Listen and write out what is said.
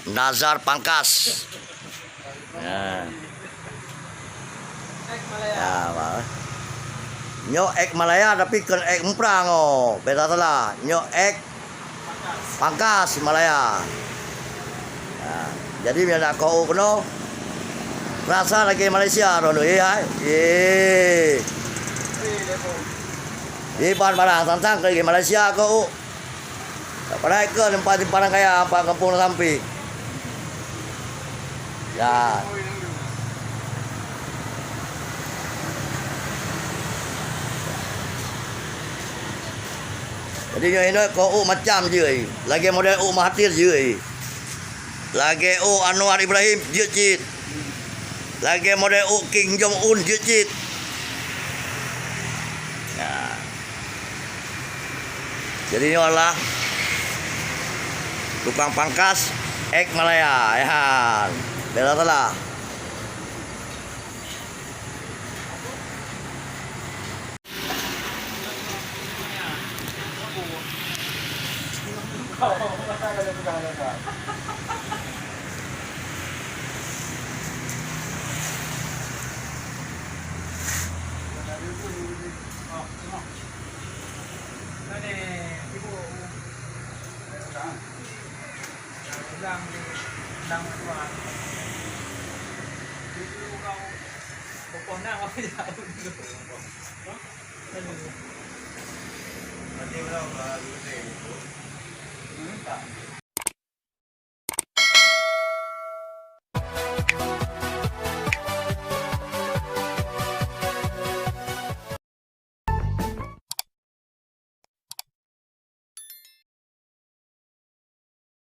Nazar Pangkas. Ya. Ya, Pak. Nyo ek Malaya tapi kan ek Emprang oh. Beda salah. Nyo ek Pangkas Malaya. Ya. Jadi biar nak kau kena rasa lagi Malaysia dulu ya. Di barang tantang ke Malaysia kau. Pada ke tempat barang kaya apa kampung sampai. Ya. Jadi ini kau macam je, lagi model Mahathir je, lagi Anwar Ibrahim je, lagi model Kim Jong Un je. Ya. Jadi ini adalah tukang pangkas ek Malaya, ya, bela salah. Nanti berapa?